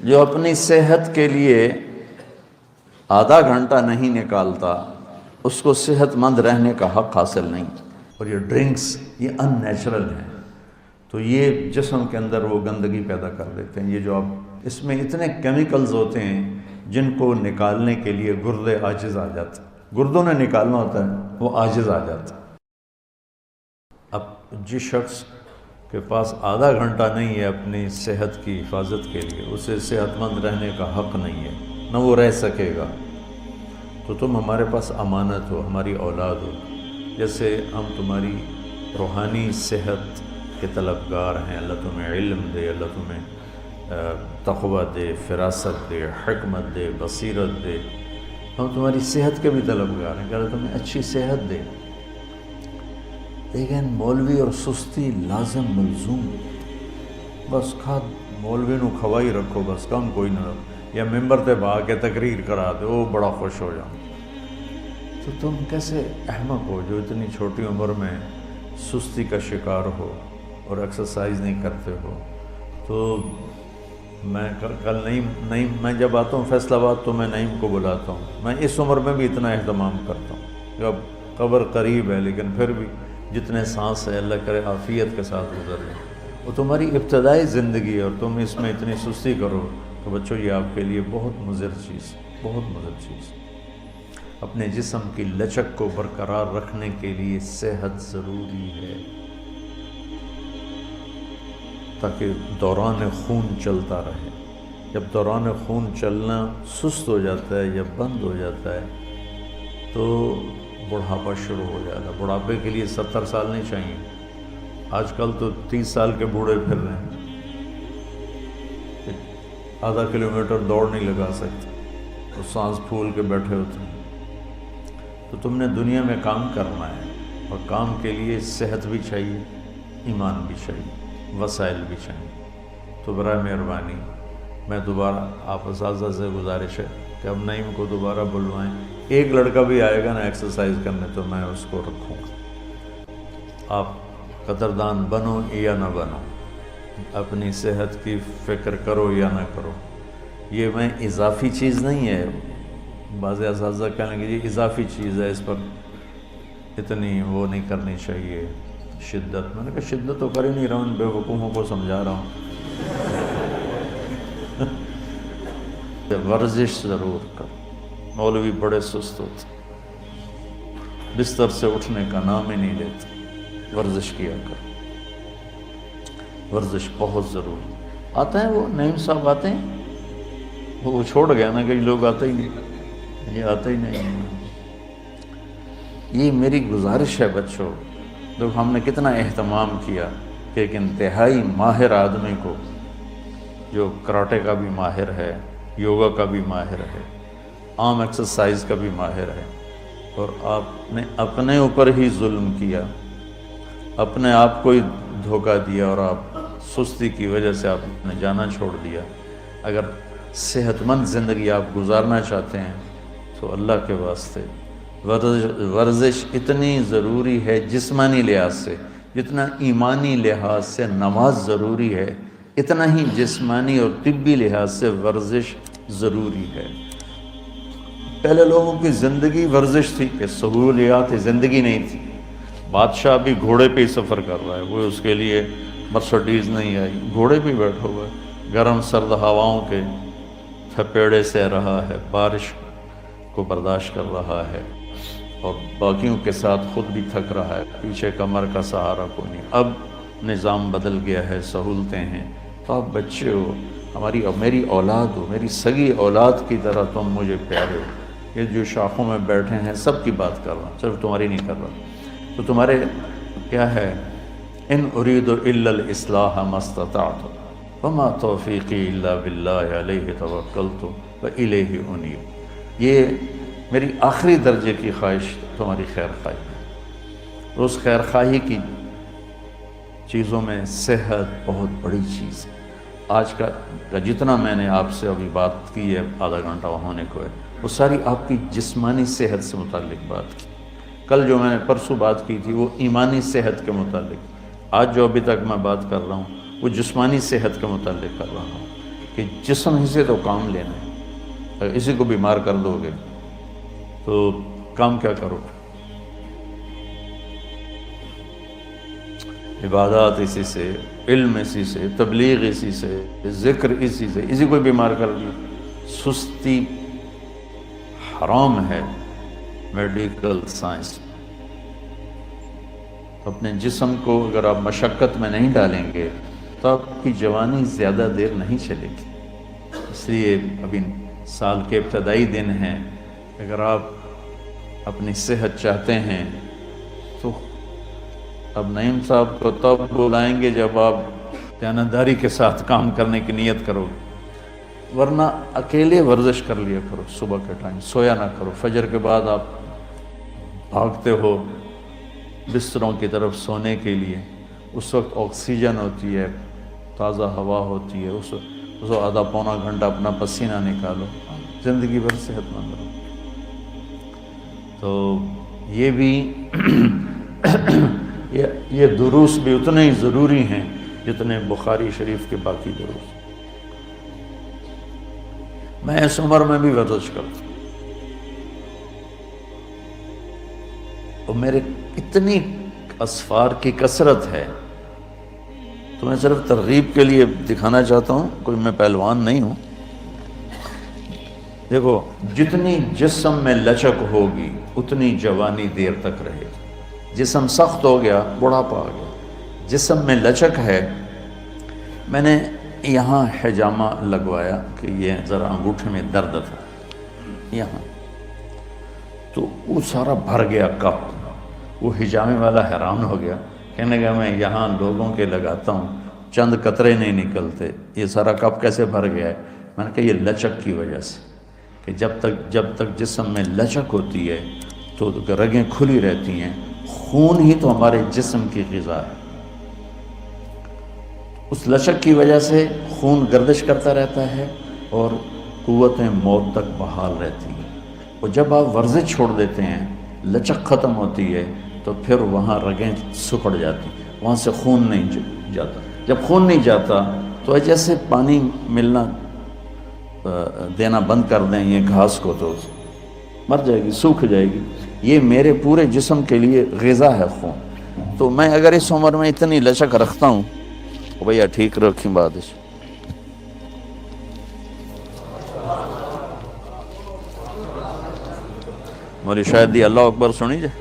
جو اپنی صحت کے لیے آدھا گھنٹہ نہیں نکالتا اس کو صحت مند رہنے کا حق حاصل نہیں۔ اور یہ ڈرنکس یہ ان نیچرل ہیں، تو یہ جسم کے اندر وہ گندگی پیدا کر دیتے ہیں۔ یہ جو آپ اس میں اتنے کیمیکلز ہوتے ہیں جن کو نکالنے کے لیے گردے عاجز آ جاتے ہیں، گردوں نے نکالنا ہوتا ہے وہ عاجز آ جاتا ہے۔ اب جس شخص کے پاس آدھا گھنٹہ نہیں ہے اپنی صحت کی حفاظت کے لیے، اسے صحت مند رہنے کا حق نہیں ہے، نہ وہ رہ سکے گا۔ تو تم ہمارے پاس امانت ہو، ہماری اولاد ہو، جیسے ہم تمہاری روحانی صحت کے طلبگار ہیں۔ اللہ تمہیں علم دے، اللہ تمہیں تقوی دے، فراست دے، حکمت دے، بصیرت دے۔ ہم تمہاری صحت کے بھی طلبگار ہیں کہ اللہ تمہیں اچھی صحت دے۔ لیکن مولوی اور سستی لازم ملزوم، بس مولوی نو کھوائی رکھو، بس کم کوئی نہ، یا ممبر تے با کے تقریر کرا دے، وہ بڑا خوش ہو جاؤں۔ تو تم کیسے احمق ہو جو اتنی چھوٹی عمر میں سستی کا شکار ہو اور ایکسرسائز نہیں کرتے ہو؟ تو میں کل نعیم میں جب آتا ہوں فیصل آباد تو میں نعیم کو بلاتا ہوں۔ میں اس عمر میں بھی اتنا اہتمام کرتا ہوں کہ اب قبر قریب ہے، لیکن پھر بھی جتنے سانس ہے اللہ کرے عافیت کے ساتھ گزر لیں۔ وہ تمہاری ابتدائی زندگی ہے اور تم اس میں اتنی سستی کرو تو بچوں یہ آپ کے لیے بہت مضر چیز، بہت مضر چیز۔ اپنے جسم کی لچک کو برقرار رکھنے کے لیے صحت ضروری ہے تاکہ دوران خون چلتا رہے۔ جب دوران خون چلنا سست ہو جاتا ہے یا بند ہو جاتا ہے تو بڑھاپا شروع ہو جاتا ہے۔ بڑھاپے کے لیے 70 سال نہیں چاہیے، آج کل تو 30 سال کے بوڑھے پھر رہے ہیں، آدھا کلومیٹر دوڑ نہیں لگا سکتے، تو سانس پھول کے بیٹھے ہوتے ہیں۔ تو تم نے دنیا میں کام کرنا ہے اور کام کے لیے صحت بھی چاہیے، ایمان بھی چاہیے، وسائل بھی چاہیے۔ تو برائے مہربانی میں دوبارہ آپ اساتذہ سے گزارش ہے کہ اب نعیم کو دوبارہ بلوائیں۔ ایک لڑکا بھی آئے گا نا ایکسرسائز کرنے تو میں اس کو رکھوں گا۔ آپ قدردان بنو یا نہ بنو، اپنی صحت کی فکر کرو یا نہ کرو۔ یہ میں اضافی چیز نہیں ہے، بعض اساتذہ کہنے کہ یہ اضافی چیز ہے، اس پر اتنی وہ نہیں کرنی چاہیے شدت۔ میں نے کہا شدت تو کر ہی نہیں رہا ہوں، ان بے وقوفوں کو سمجھا رہا ہوں۔ ورزش ضرور کر۔ مولوی بڑے سست ہوتے، بستر سے اٹھنے کا نام ہی نہیں لیتے۔ ورزش کیا کر، ورزش بہت ضروری۔ آتے ہیں وہ نعیم صاحب آتے ہیں، وہ چھوڑ گیا نا، کئی لوگ آتے ہی نہیں، یہ آتے ہی نہیں۔ یہ میری گزارش ہے بچوں، دیکھو ہم نے کتنا اہتمام کیا کہ ایک انتہائی ماہر آدمی کو، جو کراٹے کا بھی ماہر ہے، یوگا کا بھی ماہر ہے، عام ایکسرسائز کا بھی ماہر ہے، اور آپ نے اپنے اوپر ہی ظلم کیا، اپنے آپ کو ہی دھوکہ دیا، اور آپ سستی کی وجہ سے آپ نے جانا چھوڑ دیا۔ اگر صحت مند زندگی آپ گزارنا چاہتے ہیں تو اللہ کے واسطے ورزش اتنی ضروری ہے جسمانی لحاظ سے، جتنا ایمانی لحاظ سے نماز ضروری ہے، اتنا ہی جسمانی اور طبی لحاظ سے ورزش ضروری ہے۔ پہلے لوگوں کی زندگی ورزش تھی کہ سہولیات زندگی نہیں تھی۔ بادشاہ بھی گھوڑے پہ ہی سفر کر رہا ہے، وہ اس کے لیے مرسڈیز نہیں آئی، گھوڑے پہ بیٹھا ہوا ہے، گرم سرد ہواؤں کے تھپیڑے سہ رہا ہے، بارش کو برداشت کر رہا ہے، اور باقیوں کے ساتھ خود بھی تھک رہا ہے، پیچھے کمر کا سہارا کوئی نہیں۔ اب نظام بدل گیا ہے، سہولتیں ہیں، تو آپ بچے ہو، ہماری اور میری اولاد ہو، میری سگی اولاد کی طرح تم مجھے پیارے ہو۔ یہ جو شاخوں میں بیٹھے ہیں سب کی بات کر رہا ہوں، صرف تمہاری نہیں کر رہا۔ تو تمہارے کیا ہے، ان اريد الا الاصلاح ما استطعت وما توفیقی الا باللہ علیہ توکلت والیہ انیب۔ یہ میری آخری درجے کی خواہش تمہاری خیر خواہی ہے۔ اس خیر خواہی کی چیزوں میں صحت بہت بڑی چیز ہے۔ آج کا جتنا میں نے آپ سے ابھی بات کی ہے، آدھا گھنٹہ ہونے کو ہے، وہ ساری آپ کی جسمانی صحت سے متعلق بات کی۔ کل جو میں نے پرسوں بات کی تھی وہ ایمانی صحت کے متعلق، آج جو ابھی تک میں بات کر رہا ہوں وہ جسمانی صحت کے متعلق کر رہا ہوں کہ جسم ہی سے تو کام لینا ہے. اگر اسی کو بیمار کر دو گے تو کام کیا کرو؟ عبادات اسی سے، علم اسی سے، تبلیغ اسی سے، ذکر اسی سے، اسی کو بیمار کر دیا. سستی حرام ہے میڈیکل سائنس. اپنے جسم کو اگر آپ مشقت میں نہیں ڈالیں گے تو آپ کی جوانی زیادہ دیر نہیں چلے گی. اس لیے ابھی سال کے ابتدائی دن ہیں، اگر آپ اپنی صحت چاہتے ہیں تو اب نعیم صاحب کو تب بلائیں گے جب آپ دیانتداری کے ساتھ کام کرنے کی نیت کرو، ورنہ اکیلے ورزش کر لیا کرو. صبح کے ٹائم سویا نہ کرو. فجر کے بعد آپ بھاگتے ہو بستروں کی طرف سونے کے لیے، اس وقت آکسیجن ہوتی ہے، تازہ ہوا ہوتی ہے، اس وقت آدھا پونا گھنٹہ اپنا پسینہ نکالو، زندگی بھر صحت مند رہو. تو یہ بھی یہ دروس بھی اتنے ہی ضروری ہیں جتنے بخاری شریف کے باقی دروس. میں اس عمر میں بھی ورزش کرتا ہوں، اور میرے اتنی اسفار کی کثرت ہے. تو میں صرف ترغیب کے لیے دکھانا چاہتا ہوں، کوئی میں پہلوان نہیں ہوں. دیکھو، جتنی جسم میں لچک ہوگی اتنی جوانی دیر تک رہے گی. جسم سخت ہو گیا بڑھاپا آ گیا. جسم میں لچک ہے. میں نے یہاں حجامہ لگوایا کہ یہ ذرا انگوٹھے میں درد تھا یہاں، تو وہ سارا بھر گیا کپ. وہ حجامے والا حیران ہو گیا، کہنے لگا میں یہاں لوگوں کے لگاتا ہوں چند قطرے نہیں نکلتے، یہ سارا کپ کیسے بھر گیا ہے؟ میں نے کہا یہ لچک کی وجہ سے، کہ جب تک جسم میں لچک ہوتی ہے تو رگیں کھلی رہتی ہیں. خون ہی تو ہمارے جسم کی غذا ہے. اس لچک کی وجہ سے خون گردش کرتا رہتا ہے اور قوتیں موت تک بحال رہتی ہیں. اور جب آپ ورزش چھوڑ دیتے ہیں، لچک ختم ہوتی ہے، تو پھر وہاں رگیں سکڑ جاتی، وہاں سے خون نہیں جاتا. جب خون نہیں جاتا تو جیسے پانی ملنا دینا بند کر دیں یہ گھاس کو تو مر جائے گی، سوکھ جائے گی. یہ میرے پورے جسم کے لیے غذا ہے خون. تو میں اگر اس عمر میں اتنی لچک رکھتا ہوں تو بھیا ٹھیک رکھیں بات. مولی شاید دی اللہ اکبر سنی جائے.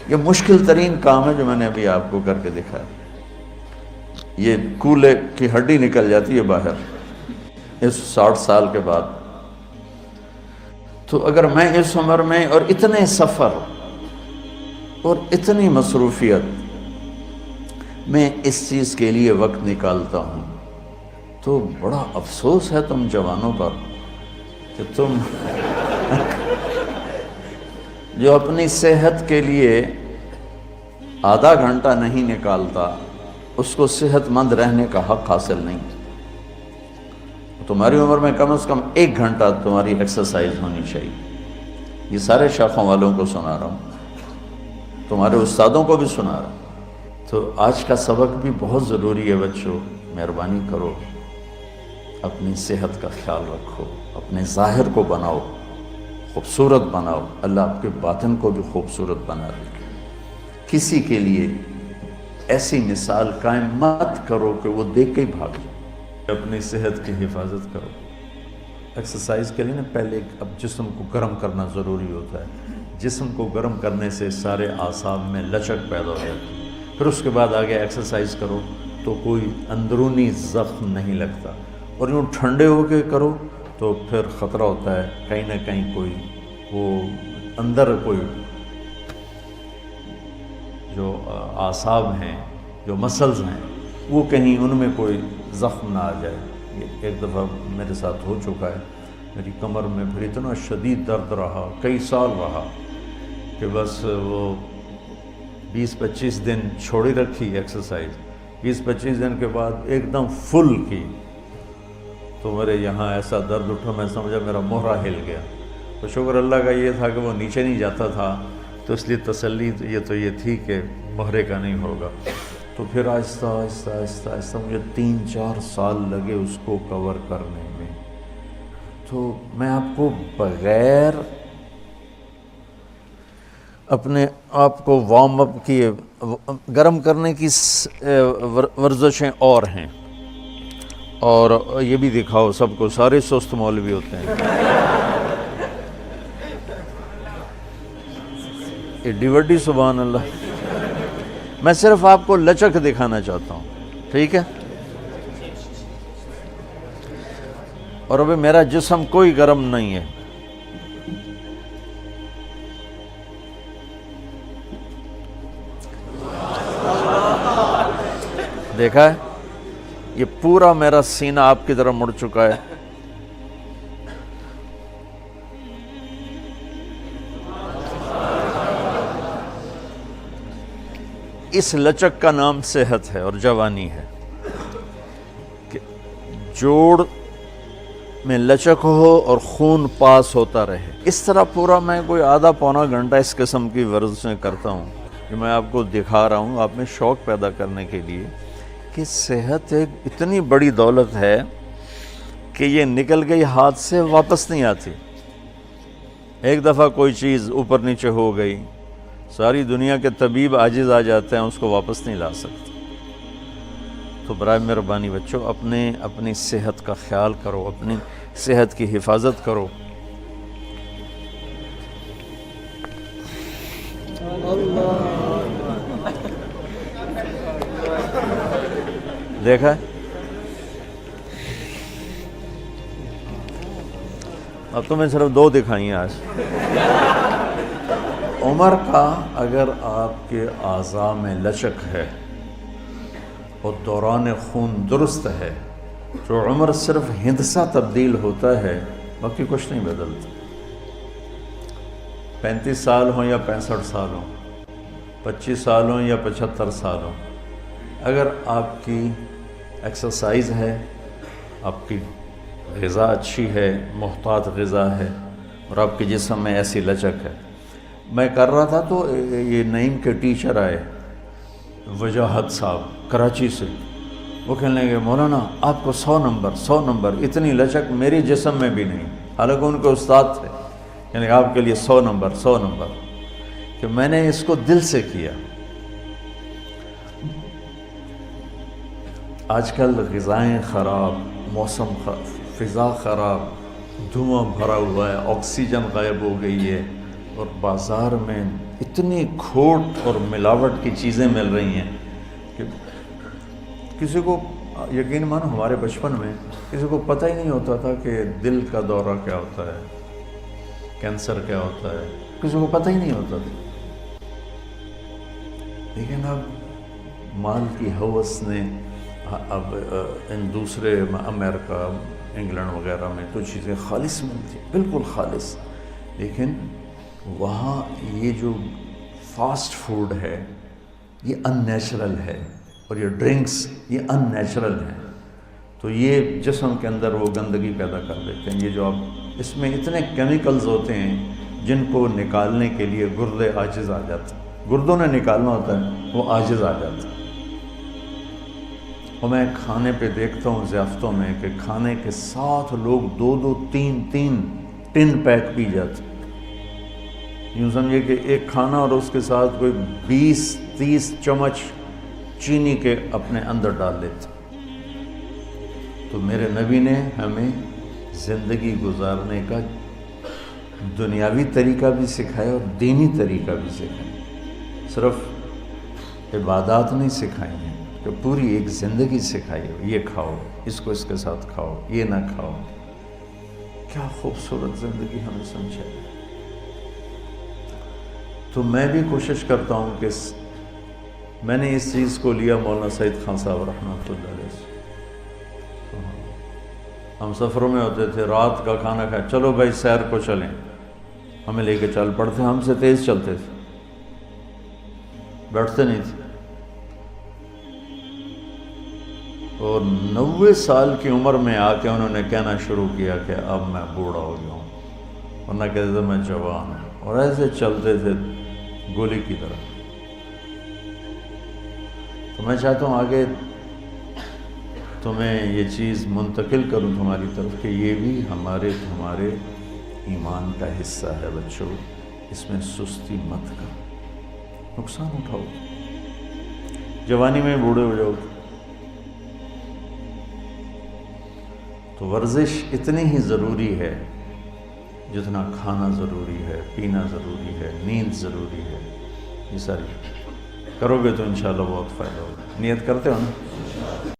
یہ مشکل ترین کام ہے جو میں نے ابھی آپ کو کر کے دکھایا. یہ کولے کی ہڈی نکل جاتی ہے باہر اس 60 سال کے بعد. تو اگر میں اس عمر میں اور اتنے سفر اور اتنی مصروفیت میں اس چیز کے لیے وقت نکالتا ہوں تو بڑا افسوس ہے تم جوانوں پر کہ تم جو اپنی صحت کے لیے آدھا گھنٹہ نہیں نکالتا اس کو صحت مند رہنے کا حق حاصل نہیں. تمہاری عمر میں کم از کم 1 گھنٹہ تمہاری ایکسرسائز ہونی چاہیے. یہ سارے شاخوں والوں کو سنا رہا ہوں، تمہارے استادوں کو بھی سنا رہا ہوں. تو آج کا سبق بھی بہت ضروری ہے بچوں. مہربانی کرو، اپنی صحت کا خیال رکھو، اپنے ظاہر کو بناؤ، خوبصورت بناؤ. اللہ آپ کے باطن کو بھی خوبصورت بنا دے. کسی کے لیے ایسی مثال قائم مت کرو کہ وہ دیکھ کے ہی بھاگ جائے. اپنی صحت کی حفاظت کرو. ایکسرسائز کے لیے نا پہلے اب جسم کو گرم کرنا ضروری ہوتا ہے. جسم کو گرم کرنے سے سارے اعصاب میں لچک پیدا ہو جاتی ہے. پھر اس کے بعد آگے ایکسرسائز کرو تو کوئی اندرونی زخم نہیں لگتا. اور یوں ٹھنڈے ہو کے کرو تو پھر خطرہ ہوتا ہے کہیں نہ کہیں کوئی وہ اندر کوئی جو اعصاب ہیں، جو مسلز ہیں، وہ کہیں ان میں کوئی زخم نہ آ جائے. ایک دفعہ میرے ساتھ ہو چکا ہے. میری کمر میں پھر اتنا شدید درد رہا، کئی سال رہا، کہ بس وہ 20-25 دن چھوڑی رکھی ایکسرسائز. 20-25 دن کے بعد ایک دم فل کی تو میرے یہاں ایسا درد اٹھا، میں سمجھا میرا مہرا ہل گیا. تو شکر اللہ کا یہ تھا کہ وہ نیچے نہیں جاتا تھا، تو اس لیے تسلی یہ تھی کہ مہرے کا نہیں ہوگا۔ تو پھر آہستہ آہستہ آہستہ آہستہ مجھے 3-4 سال لگے اس کو کور کرنے میں۔ تو میں آپ کو بغیر اپنے آپ کو وارم اپ کیے، گرم کرنے کی ورزشیں اور ہیں، اور یہ بھی دکھاؤ سب کو، سارے سست مولوی ہوتے ہیں۔ ایڈی وڈی سبحان اللہ۔ میں صرف آپ کو لچک دکھانا چاہتا ہوں، ٹھیک ہے؟ اور ابھی میرا جسم کوئی گرم نہیں ہے۔ دیکھا ہے؟ یہ پورا میرا سینہ آپ کی طرف مڑ چکا ہے۔ اس لچک کا نام صحت ہے اور جوانی ہے، کہ جوڑ میں لچک ہو اور خون پاس ہوتا رہے۔ اس طرح پورا میں کوئی آدھا پونا گھنٹہ اس قسم کی ورزشیں کرتا ہوں، جو میں آپ کو دکھا رہا ہوں آپ میں شوق پیدا کرنے کے لیے کہ صحت ایک اتنی بڑی دولت ہے کہ یہ نکل گئی ہاتھ سے واپس نہیں آتی۔ ایک دفعہ کوئی چیز اوپر نیچے ہو گئی، ساری دنیا کے طبیب عاجز آ جاتے ہیں، اس کو واپس نہیں لا سکتے۔ تو برائے مہربانی بچوں، اپنی صحت کا خیال کرو، اپنی صحت کی حفاظت کرو۔ دیکھا ہے؟ اب تو میں صرف 2 دکھائی ہیں آج۔ عمر کا اگر آپ کے اعضاء میں لچک ہے اور دوران خون درست ہے تو عمر صرف ہندسہ تبدیل ہوتا ہے، باقی کچھ نہیں بدلتا۔ 35 سال ہوں یا 65 سال ہوں، 25 سال ہوں یا 75 سال ہوں، اگر آپ کی ایکسرسائز ہے، آپ کی غذا اچھی ہے، محتاط غذا ہے، اور آپ کے جسم میں ایسی لچک ہے۔ میں کر رہا تھا تو یہ نعیم کے ٹیچر آئے، وجاہت صاحب کراچی سے، وہ کہنے لگے مولانا آپ کو 100 نمبر، اتنی لچک میری جسم میں بھی نہیں، حالانکہ ان کے استاد تھے، یعنی آپ کے لیے 100 نمبر، کہ میں نے اس کو دل سے کیا۔ آج کل غذائیں خراب، موسم فضا خراب، دھواں بھرا ہوا ہے، آکسیجن غائب ہو گئی ہے، اور بازار میں اتنی کھوٹ اور ملاوٹ کی چیزیں مل رہی ہیں کہ کسی کو یقین مانو ہمارے بچپن میں کسی کو پتہ ہی نہیں ہوتا تھا کہ دل کا دورہ کیا ہوتا ہے، کینسر کیا ہوتا ہے، کسی کو پتہ ہی نہیں ہوتا تھا۔ لیکن اب مال کی ہوس نے اب ان دوسرے امریکہ، انگلینڈ وغیرہ میں تو چیزیں خالص ملتی، بالکل خالص، لیکن وہاں یہ جو فاسٹ فوڈ ہے یہ ان نیچرل ہے، اور یہ ڈرنکس یہ ان نیچرل ہیں، تو یہ جسم کے اندر وہ گندگی پیدا کر دیتے ہیں۔ یہ جو اب اس میں اتنے کیمیکلز ہوتے ہیں جن کو نکالنے کے لیے گردے عاجز آ جاتے ہیں، گردوں نے نکالنا ہوتا ہے، وہ عاجز آ جاتا ہے۔ اور میں کھانے پہ دیکھتا ہوں ضیافتوں میں کہ کھانے کے ساتھ لوگ 2-2 3-3 ٹن پیک پی جاتے ہیں۔ یوں سمجھے کہ ایک کھانا اور اس کے ساتھ کوئی 20-30 چمچ چینی کے اپنے اندر ڈال لیتے۔ تو میرے نبی نے ہمیں زندگی گزارنے کا دنیاوی طریقہ بھی سکھایا اور دینی طریقہ بھی سکھایا، صرف عبادات نہیں سکھائی ہیں، کہ پوری ایک زندگی سکھائی ہے، یہ کھاؤ، اس کو اس کے ساتھ کھاؤ، یہ نہ کھاؤ۔ کیا خوبصورت زندگی ہمیں سمجھا۔ تو میں بھی کوشش کرتا ہوں کہ میں نے اس چیز کو لیا مولانا سعید خان صاحب رحمۃ اللہ علیہ سے۔ ہم سفروں میں ہوتے تھے، رات کا کھانا کھائے، چلو بھائی سیر کو چلیں، ہمیں لے کے چل پڑتے، ہم سے تیز چلتے تھے، بیٹھتے نہیں تھے۔ اور 90 سال کی عمر میں آ کے انہوں نے کہنا شروع کیا کہ اب میں بوڑھا ہو گیا ہوں، ورنہ کہتے تھے میں جوان ہوں، اور ایسے چلتے تھے گولی کی طرح۔ تو میں چاہتا ہوں آگے تمہیں یہ چیز منتقل کروں تمہاری طرف کہ یہ بھی ہمارے ایمان کا حصہ ہے بچوں، اس میں سستی مت کرو، نقصان اٹھاؤ، جوانی میں بوڑھے ہو جاؤ تو ورزش اتنی ہی ضروری ہے جتنا کھانا ضروری ہے، پینا ضروری ہے، نیند ضروری ہے۔ یہ ساری کرو گے تو انشاءاللہ بہت فائدہ ہوگا۔ نیت کرتے ہو نا؟